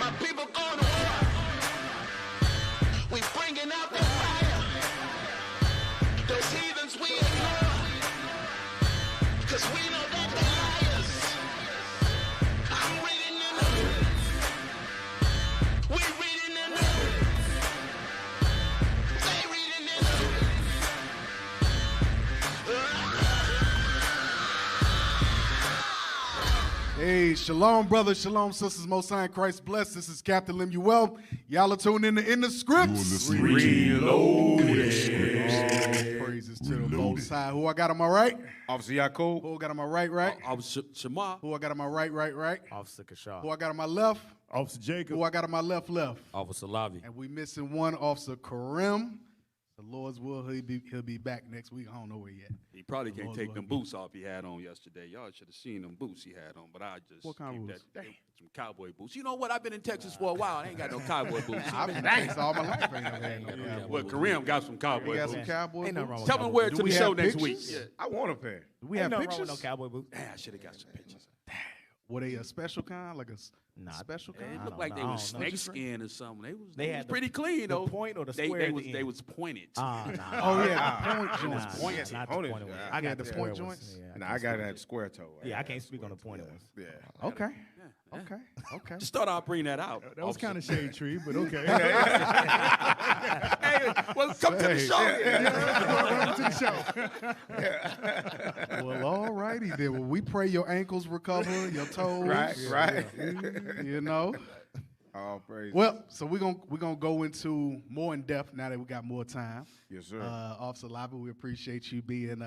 Our people going to war. We bringing out the fire. Those heathens we ignore. Cause we know that they're liars. I'm reading in the we reading in the they reading in the Hey, shalom, brothers, shalom, sisters, most high in Christ bless. This is Captain Lemuel. Y'all are tuned in the scripts. Reloaded. Praises to the most high. Who I got on my right? Officer Yacob. Who I got on my right? Officer Shema. Who I got on my right? Officer Kashar. Who I got on my left? Officer Jacob. Who I got on my left? Officer Lavi. And we missing one, Officer Karim. The Lord's will, he'll be back next week. I don't know where yet. He probably can't Lord's take will them be. boots off he had on yesterday. Y'all should have seen them boots he had on, but I just What kind of keep boots? some cowboy boots. You know what? I've been in Texas for a while. I ain't got no cowboy boots. I've been in Texas all my life. Ain't never had no cowboy Well, boots. Kareem got some We cowboy got boots. some cowboy Ain't nothing boots. wrong Tell them wear it Do to we the show have next pictures? week. Yeah. I want a pair. Do we have Ain't nothing wrong pictures? with no cowboy boots. I should have got some pictures. Were they a special kind? Like a Nah, special They kind? I looked don't like they know. was I don't know. snake skin or something. They was They had the- pretty clean the though. point or the they, square they at was the they end? was pointed. Nah. Oh, yeah, the point Nah, joints. Pointed. not the Pointed. pointed ones. Yeah. I got the the point square ones. joints? Yeah, Nah, I got that square toe. Yeah, I can't speak on the pointed ones. Yeah. Okay. Yeah. Okay. Just thought I'd bring that out. That was kind of shade tree, but okay. Hey, well, come to the show. Welcome to the show. Well, all righty then. Well, we pray your ankles recover, your toes. Right. You know. All praise. Well, so we're gonna go into more in depth now that we got more time. Yes, sir. Officer Lava, we appreciate you being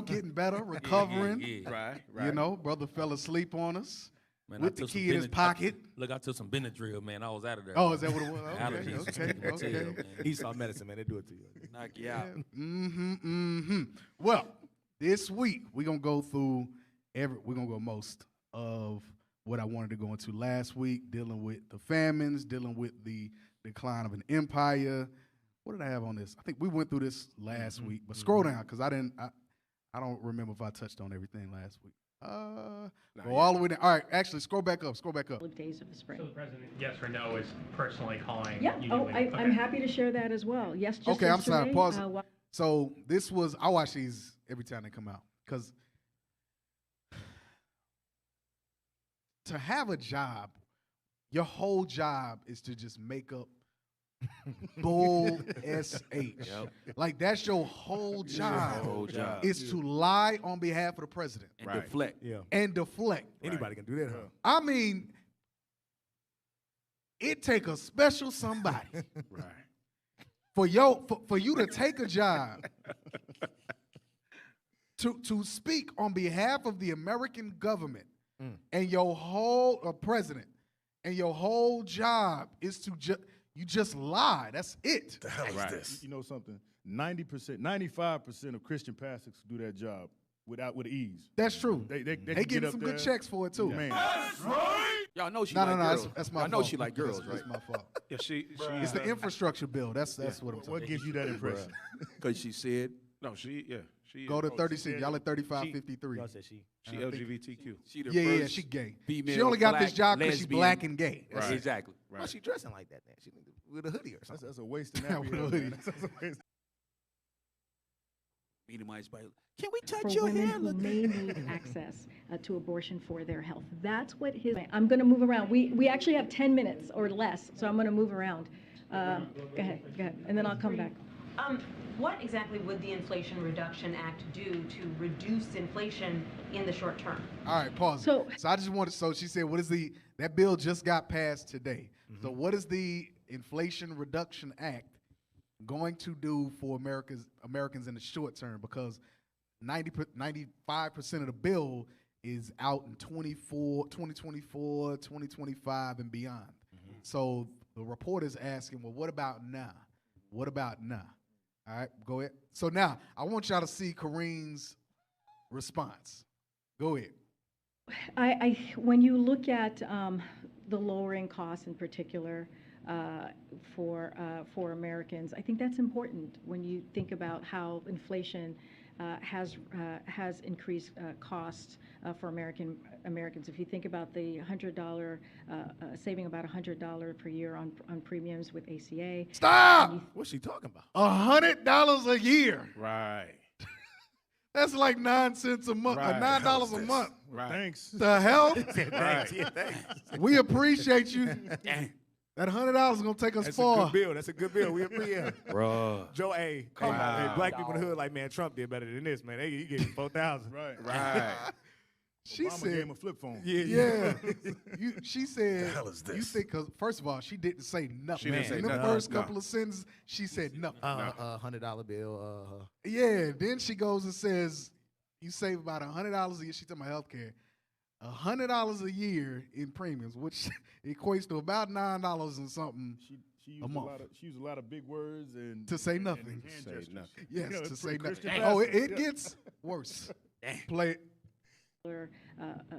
getting better, recovering. Yeah. Right. You know, brother fell asleep on us Man, with I the took some key in his Benadryl. pocket. Look, I took some Benadryl, man. I was out of there. Oh, is that what it was? Allergies. Okay. Man. He saw medicine, man. They do it to you. Knock you out. Well, this week we're gonna go through we're gonna go most of what I wanted to go into last week, dealing with the famines, dealing with the decline of an empire. What did I have on this? I think we went through this last week, but scroll down because I don't remember if I touched on everything last week. Go all the way down. All right, actually, scroll back up. Days of the spring. So the president, yes or no, is personally calling Yeah, Union I'm happy to share that as well. Yes, just Okay, I'm sorry. yesterday, Pause. wha- So this was, I watch these every time they come out because to have a job, your whole job is to just make up bull sh. Like that's your whole job. Whole job. Is to lie on behalf of the president And Right. deflect. Yeah. and deflect. Anybody can do that, huh? I mean, it take a special somebody Right. for you to take a job to speak on behalf of the American government and your whole president and your whole job is to you just lie. That's it. The hell Right. You know something? 90%, 95% of Christian pastors do that job with ease. That's true. They They can get getting up some there. good checks for it too. Man, Y'all know she No, like girls. that's my I know fault. she like girls, That's right? my fault. Yeah, she It's the infrastructure bill. That's what I'm talking what about. gives you that impression? Because she said no, she Go to Oh, 36. she Y'all at said- 3553. Y'all said she. she LGBTQ. she the Yeah, first she gay. female She only got this black job because she's lesbian. black and gay. That's Right. Exactly. Why she dressing like that then? She need to- with a hoodie or something. That's a waste of Yeah, with a hoodie. That's a waste. Edomites by- Can we for touch your women hair? who Look. may need access to abortion for their health. That's what I'm going to move around. We actually have 10 minutes or less, so I'm going to move around. Go ahead, and then I'll come back. What exactly would the Inflation Reduction Act do to reduce inflation in the short term? All right, pause. So- So I just wanted. So she said, "What is that bill just got passed today? So what is the Inflation Reduction Act going to do for Americans in the short term? Because 95% of the bill is out in 2024, 2025, and beyond. So the report is asking, well, what about now? What about now? All right, go ahead. So now I want y'all to see Kareem's response. Go ahead. When you look at the lowering costs in particular for Americans, I think that's important when you think about how inflation has increased costs for Americans. If you think about the $100 saving about $100 per year on premiums with ACA. Stop! What's she talking about? $100 a year. Right. That's like 9 cents a month, Right. $9 a month. Right. Thanks. The hell? Right. Yeah, thanks. We appreciate you. That $100 is gonna take us That's far. a good bill. That's a good bill. We appreciate Bruh. Joe, hey, black people in the hood like, man, Trump did better than this, man. You get 4,000. Right. Right. She Obama said, gave him a flip phone. "Yeah." She said, hell is "You this? think?" Because first of all, she didn't say nothing. She didn't say In the nothing. first No. couple of sentences, she said nothing. $100 bill. Yeah. Then she goes and says, "You save about $100 a year." She talking about healthcare. $100 a year in premiums, which equates to about $9 and something. She used A a month. lot of big words and To say and nothing. hand Say gestures. nothing. Yes, You know, to it's say pretty nothing. Christian Oh, pastors. it Yeah. gets worse. Play it.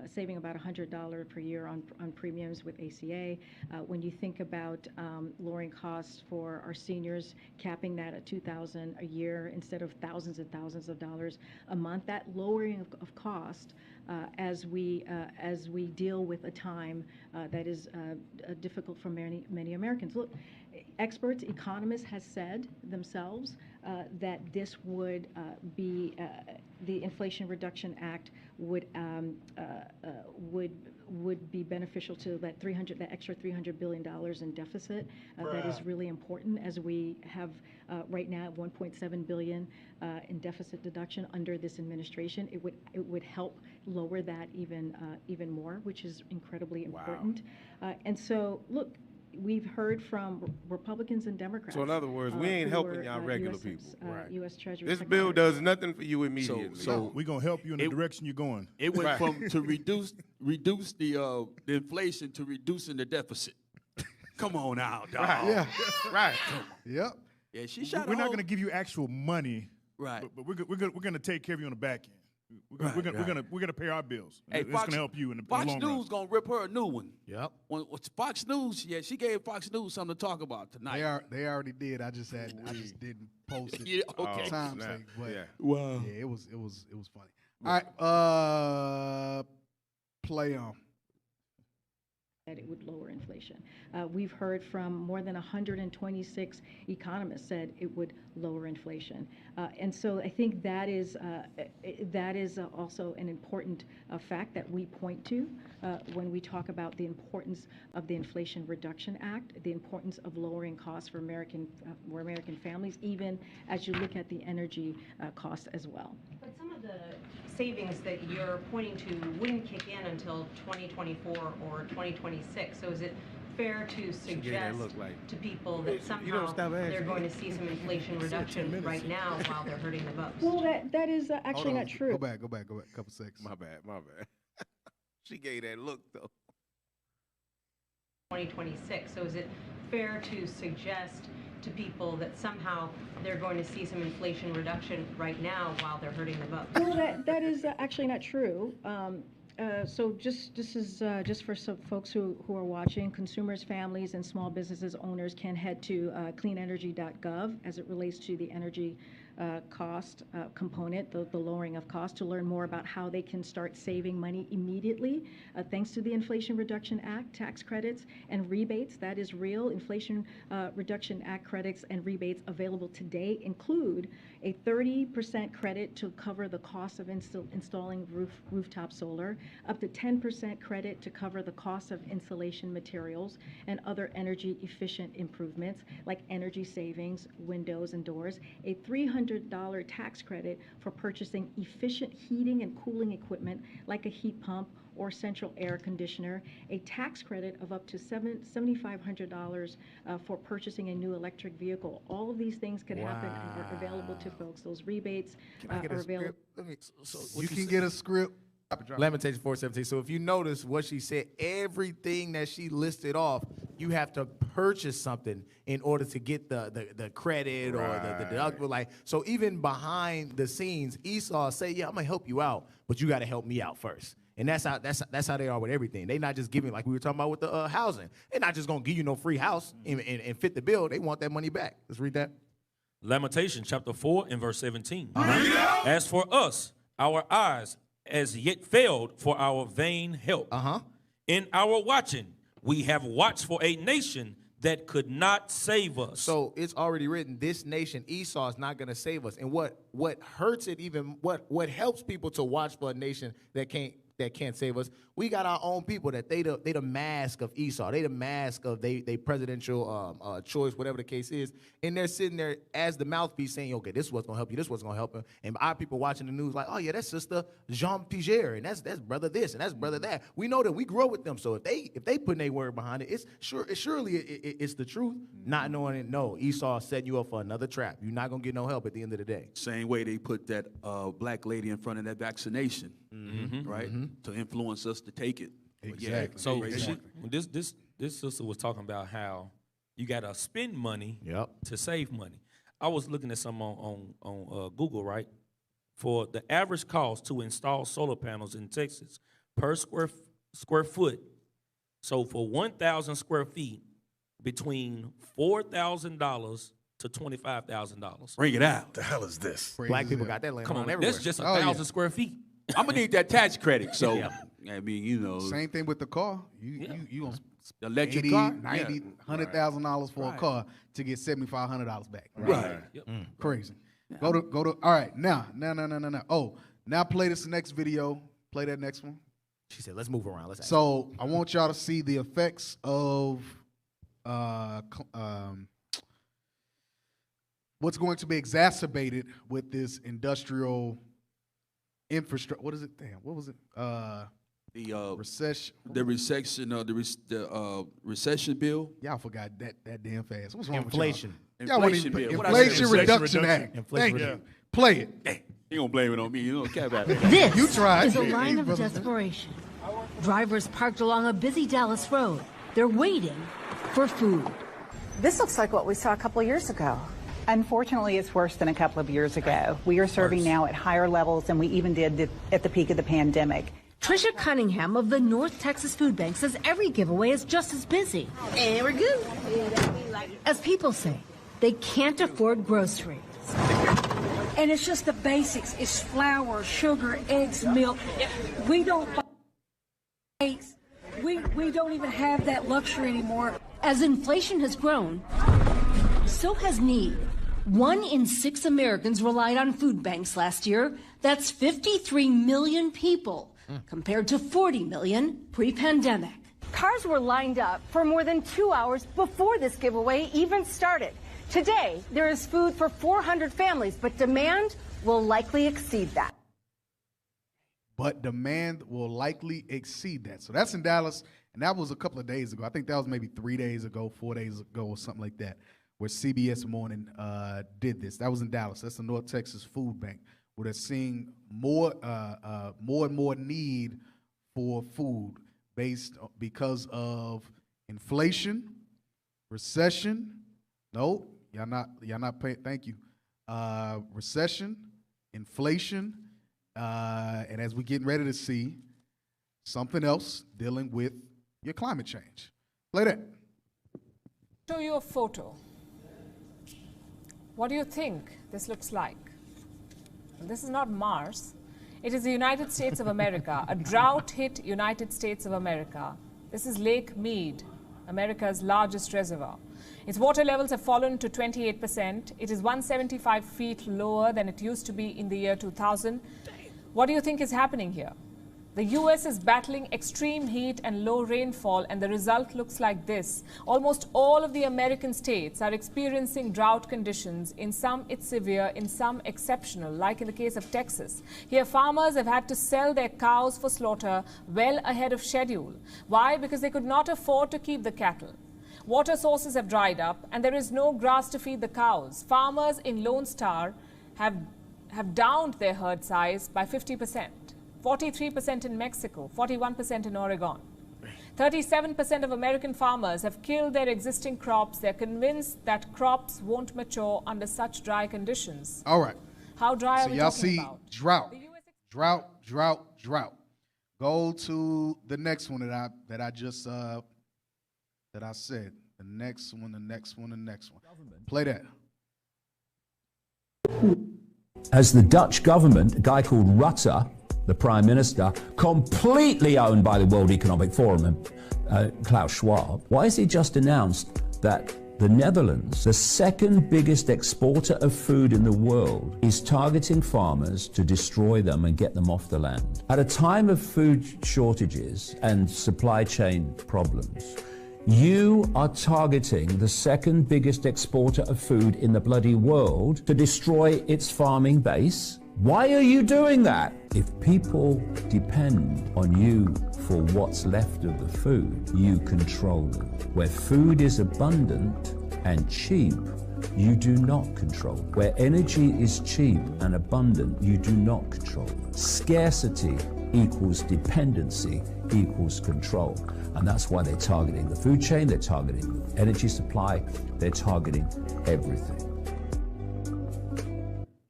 Saving about $100 per year on premiums with ACA. When you think about lowering costs for our seniors, capping that at $2,000 a year instead of thousands and thousands of dollars a month, that lowering of cost as we deal with a time that is difficult for many Americans. Look, experts, economists has said themselves that this would be the Inflation Reduction Act would be beneficial to that extra $300 billion in deficit. That is really important as we have right now 1.7 billion in deficit deduction under this administration. It would help lower that even more, which is incredibly important. And so look, we've heard from Republicans and Democrats. So in other words, we ain't who helping were, y'all regular US, people. U.S. Treasury This bill Secretary. does nothing for you immediately. So We're going to help you in the direction you're going. it went Right. from to reduce the inflation to reducing the deficit. Come on now, dog. Yeah. Right. Yep. Yeah, she shot. We're not going to give you actual money, Right. but we're going to take care of you on the back end. Right, We're going to pay our bills. Hey, It's going to help you in the Fox long News run. gonna rip her a new one. Yep. When Fox News, yeah, she gave Fox News something to talk about tonight. They already did. I just didn't post it. Yeah, okay. Time snap. sake, but Yeah. Wow. yeah, it was funny. All right, play on. That it would lower inflation. We've heard from more than 126 economists said it would lower inflation. And so I think that is also an important fact that we point to when we talk about the importance of the Inflation Reduction Act, the importance of lowering costs for American families, even as you look at the energy costs as well. But some of the savings that you're pointing to wouldn't kick in until 2024 or 2026. So is it fair to suggest look like- to people that You don't somehow stop asking. they're going to see some inflation reduction right now while they're hurting the most? Well, that is actually Hold on. not true. Go back. Couple seconds. My bad. She gave that look though. 2026. So is it fair to suggest to people that somehow they're going to see some inflation reduction right now while they're hurting the most? Well, that is actually not true. So this is just for some folks who are watching. Consumers, families, and small businesses owners can head to cleanenergy.gov as it relates to the energy cost component, the lowering of cost, to learn more about how they can start saving money immediately thanks to the Inflation Reduction Act, tax credits and rebates. That is real. Inflation Reduction Act credits and rebates available today include a 30% credit to cover the cost of installing rooftop solar, up to 10% credit to cover the cost of insulation materials and other energy efficient improvements like energy savings, windows and doors, a $300 tax credit for purchasing efficient heating and cooling equipment like a heat pump or central air conditioner, a tax credit of up to $7,500 for purchasing a new electric vehicle. All of these things can happen and are available to folks. Those rebates are available. You can get a script. Lamentations 4:17. So if you notice what she said, everything that she listed off, you have to purchase something in order to get the credit or the deductible. Like, so even behind the scenes, Esau say, yeah, I'm gonna help you out, but you gotta help me out first. And that's how they are with everything. They not just giving, like we were talking about with the housing. They're not just gonna give you no free house and fit the bill. They want that money back. Let's read that. Lamentation chapter 4 and verse 17. As for us, our eyes as yet failed for our vain help. In our watching, we have watched for a nation that could not save us. So it's already written, this nation, Esau, is not going to save us. And what hurts it even, what helps people to watch for a nation that can't save us, we got our own people that they the mask of Esau. They the mask of they presidential choice, whatever the case is. And they're sitting there as the mouthpiece saying, okay, this is what's going to help you. This is what's going to help him. And our people watching the news like, oh, yeah, that's Sister Jean Piger, and that's brother this, and that's brother that. We know that we grow with them. So if they putting their word behind it, it's the truth. Not knowing it, no, Esau setting you up for another trap. You're not going to get no help at the end of the day. Same way they put that black lady in front of that vaccination, right, to influence us to take it. Exactly. So this sister was talking about how you got to spend money to save money. I was looking at some on Google, right? For the average cost to install solar panels in Texas per square foot. So for 1,000 square feet, between $4,000 to $25,000. Bring it out. The hell is this? Black people got that land Come on, everywhere. that's just 1,000 square feet. I'm gonna need that tax credit. So I mean, you know, Same thing with the car. You gonna the electric 80, car, 90, $100,000 for a car to get $7,500 back. right? Crazy. Go to. All right, now. Oh, now play this next video. Play that next one. She said, let's move around. Let's So I want y'all to see the effects of what's going to be exacerbated with this industrial infrastructure. What is it? Damn, what was it? The Recession. the recession bill. Y'all forgot that damn fast. What's wrong inflation. with y'all? Y'all wouldn't Inflation even bill. put What I Inflation said, Reduction Act. Inflation Thank you. reduction. Play it. You gonna blame it on me? You know, cap out. This You tried. is a line You of brother. desperation. Drivers parked along a busy Dallas road. They're waiting for food. This looks like what we saw a couple of years ago. Unfortunately, it's worse than a couple of years ago. We are serving now at higher levels than we even did at the peak of the pandemic. Trisha Cunningham of the North Texas Food Bank says every giveaway is just as busy. And we're good. As people say, they can't afford groceries. And it's just the basics. It's flour, sugar, eggs, milk. We don't buy eggs. We don't even have that luxury anymore. As inflation has grown, so has need. 1 in 6 Americans relied on food banks last year. That's 53 million people, compared to 40 million pre-pandemic. Cars were lined up for more than 2 hours before this giveaway even started. Today, there is food for 400 families, but demand will likely exceed that. But demand will likely exceed that. So that's in Dallas, and that was a couple of days ago. I think that was maybe 3 days ago, 4 days ago, or something like that, where CBS Morning did this. That was in Dallas. That's the North Texas Food Bank, where they're seeing more and more need for food because of inflation, recession. No, y'all not paying. Thank you. Recession, inflation, and as we're getting ready to see, something else dealing with your climate change. Play that. Show you a photo. What do you think this looks like? This is not Mars. It is the United States of America, a drought-hit United States of America. This is Lake Mead, America's largest reservoir. Its water levels have fallen to 28%. It is 175 feet lower than it used to be in the year 2000. What do you think is happening here? The US is battling extreme heat and low rainfall, and the result looks like this. Almost all of the American states are experiencing drought conditions. In some, it's severe, in some, exceptional, like in the case of Texas. Here, farmers have had to sell their cows for slaughter well ahead of schedule. Why? Because they could not afford to keep the cattle. Water sources have dried up, and there is no grass to feed the cows. Farmers in Lone Star have downed their herd size by 50%. 43% in Mexico, 41% in Oregon. 37% of American farmers have killed their existing crops. They're convinced that crops won't mature under such dry conditions. All right. How dry are we y'all talking see about? drought. Go to the next one that I just said. The next one. Play that. As the Dutch government, a guy called Rutte, the Prime Minister, completely owned by the World Economic Forum and Klaus Schwab, why has he just announced that the Netherlands, the second biggest exporter of food in the world, is targeting farmers to destroy them and get them off the land? At a time of food shortages and supply chain problems, you are targeting the second biggest exporter of food in the bloody world to destroy its farming base? Why are you doing that? If people depend on you for what's left of the food, you control them. Where food is abundant and cheap, you do not control. Where energy is cheap and abundant, you do not control. Scarcity equals dependency equals control. And that's why they're targeting the food chain, they're targeting energy supply, they're targeting everything.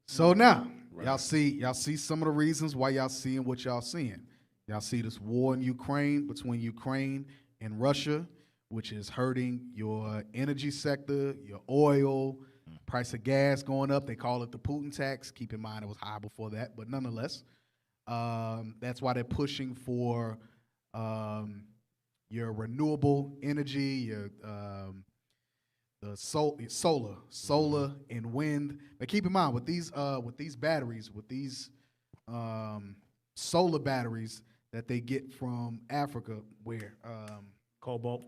So now, y'all see some of the reasons why y'all seeing what y'all seeing. Y'all see this war in Ukraine, between Ukraine and Russia, which is hurting your energy sector, your oil, price of gas going up. They call it the Putin tax. Keep in mind it was high before that, but nonetheless, that's why they're pushing for your renewable energy, your the solar and wind. But keep in mind with these batteries, with these solar batteries that they get from Africa, where cobalt.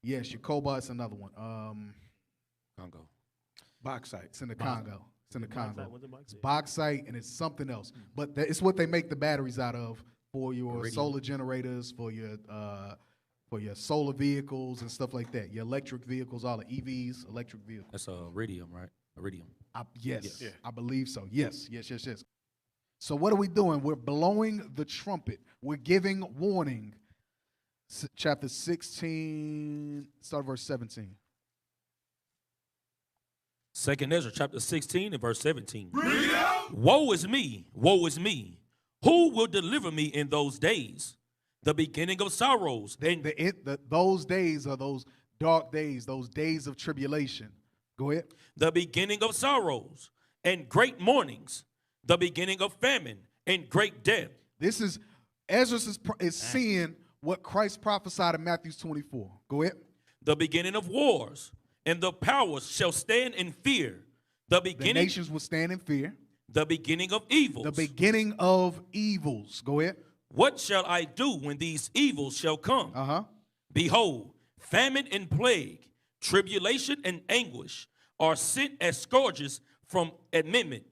Yes, your cobalt's another one. Congo. Bauxite. It's in the Congo. It's in the Congo. What's it It's bauxite and it's something else. But it's what they make the batteries out of for your Iridium. solar generators, for your solar vehicles and stuff like that. Your electric vehicles, all the EVs, electric vehicles. That's iridium, right? Iridium. Yes, Yeah. I believe so. Yes. So what are we doing? We're blowing the trumpet. We're giving warning. Chapter 16, start verse 17. 2nd Ezra chapter 16 and verse 17. Woe is me, woe is me. Who will deliver me in those days? The beginning of sorrows. Those days are those dark days, those days of tribulation. Go ahead. The beginning of sorrows and great mournings. The beginning of famine and great death. This is, Ezra is seeing what Christ prophesied in Matthew 24. Go ahead. The beginning of wars, and the powers shall stand in fear. The nations will stand in fear. The beginning of evils. The beginning of evils. Go ahead. What shall I do when these evils shall come? Behold, famine and plague, tribulation and anguish are sent as scourges from amendment.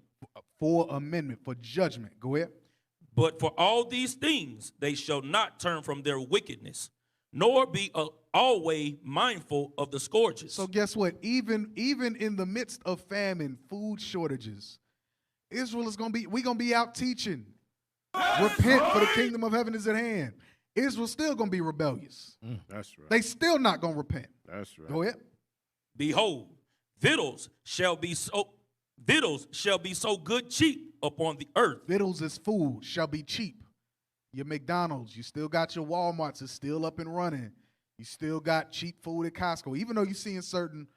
For amendment, for judgment. Go ahead. But for all these things they shall not turn from their wickedness, nor be always mindful of the scourges. So guess what? Even in the midst of famine, food shortages, Israel is we're gonna be out teaching. Repent, for the kingdom of heaven is at hand. Israel's still gonna be rebellious. That's right. They still not gonna repent. That's right. Go ahead. Behold, victuals shall be so good cheap upon the earth. Victuals is food, shall be cheap. Your McDonald's, you still got your Walmarts, is still up and running. You still got cheap food at Costco. Even though you're seeing certain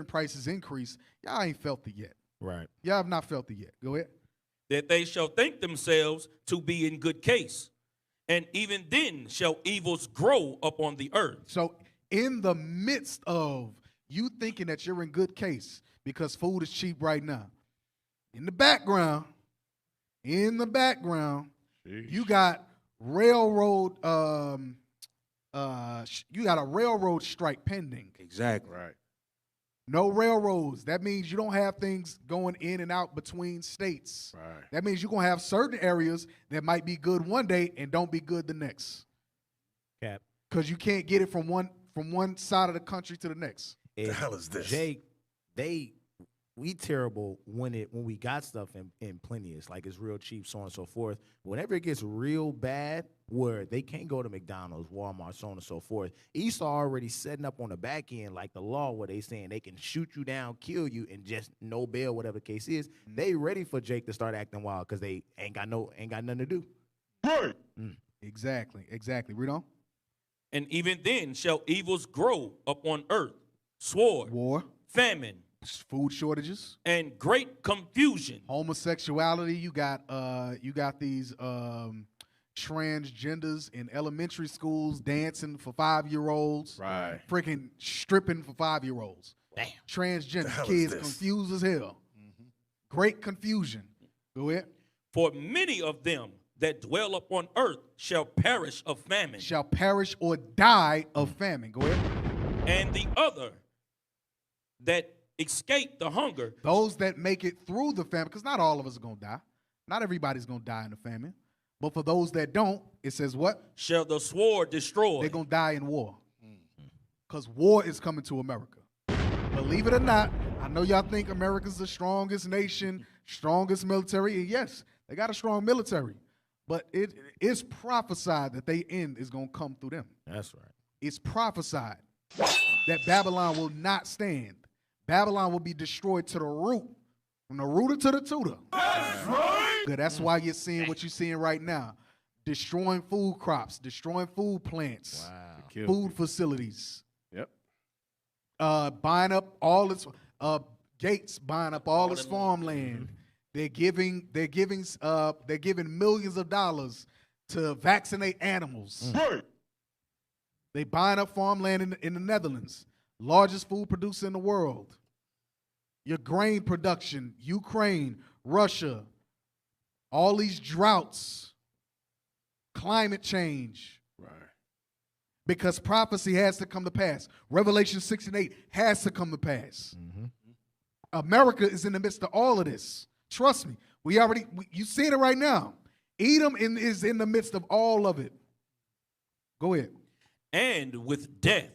prices increase, y'all ain't felt it yet. Right. Y'all have not felt it yet. Go ahead. That they shall think themselves to be in good case, and even then shall evils grow upon the earth. So in the midst of you thinking that you're in good case because food is cheap right now, in the background, you got railroad, you got a railroad strike pending. Exactly. Right. No railroads. That means you don't have things going in and out between states. Right. That means you're going to have certain areas that might be good one day and don't be good the next. Cap. Because you can't get it from one side of the country to the next. The hell is this? Jake, we terrible when we got stuff in plenty. It's like it's real cheap, so on and so forth. Whenever it gets real bad, where they can't go to McDonald's, Walmart, so on and so forth, Esau already setting up on the back end, like the law, where they saying they can shoot you down, kill you, and just no bail, whatever the case is. They ready for Jake to start acting wild because they ain't got nothing to do. Right. Exactly. Read on. And even then shall evils grow upon earth, sword, war, famine, Food shortages and great confusion. Homosexuality. You got these transgenders in elementary schools dancing for 5-year-olds. Right. Freaking stripping for 5-year-olds. Damn. Transgender kids confused as hell. Great confusion. Go ahead. For many of them that dwell upon earth shall perish of famine. Shall perish or die of famine. Go ahead. And the other that escape the hunger. Those that make it through the famine, because not all of us are going to die. Not everybody's going to die in the famine. But for those that don't, it says what? Shall the sword destroy. They're going to die in war. Because war is coming to America. Believe it or not, I know y'all think America's the strongest nation, strongest military. And yes, they got a strong military. But it is prophesied that their end is going to come through them. That's right. It's prophesied that Babylon will not stand. Babylon will be destroyed to the root, from the rooter to the tutor. That's right. Good. That's why you're seeing what you're seeing right now. Destroying food crops, destroying food plants, food facilities. Yep. Buying up all its Gates buying up all its farmland. They're giving millions of dollars to vaccinate animals. Right. They buying up farmland in the Netherlands, largest food producer in the world. Your grain production, Ukraine, Russia, all these droughts, climate change. Right. Because prophecy has to come to pass. Revelation 6 and 8 has to come to pass. America is in the midst of all of this. Trust me. You seeing it right now. Edom is in the midst of all of it. Go ahead. And with death,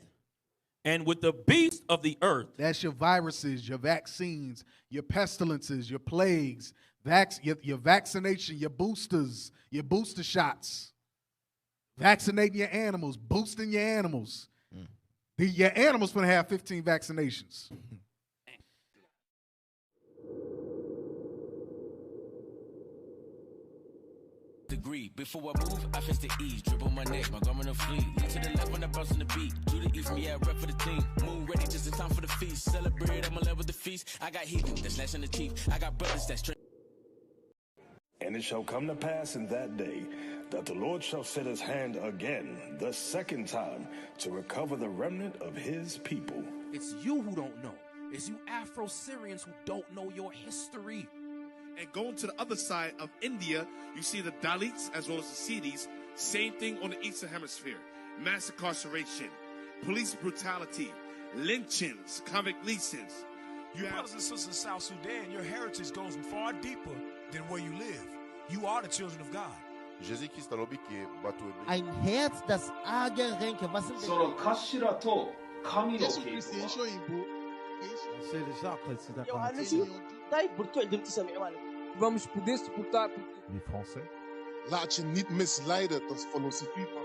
and with the beast of the earth. That's your viruses, your vaccines, your pestilences, your plagues, your vaccination, your boosters, your booster shots. Vaccinating your animals, boosting your animals. Your animals going to have 15 vaccinations. Degree. Before I move, I face the ease. Dribble my neck, my garment of fleet. Lean to the left when I bounce on the beat. Do the E from yeah, rep for the team. Moon ready, just in time for the feast. Celebrate, I'm a level the feast. I got heathen that's gnashing the teeth. I got brothers that's straight. And it shall come to pass in that day that the Lord shall set his hand again, the second time, to recover the remnant of his people. It's you who don't know. It's you Afro-Syrians who don't know your history. And going to the other side of India, you see the Dalits as well as the Siddhis. Same thing on the Eastern Hemisphere. Mass incarceration, police brutality, lynchings, convict leasings. You brothers and sisters in South Sudan, your heritage goes far deeper than where you live. You are the children of God. Ein Herz, das arge Ränke. Was sind Les Français. Laat je niet misleiden, dat is filosofie van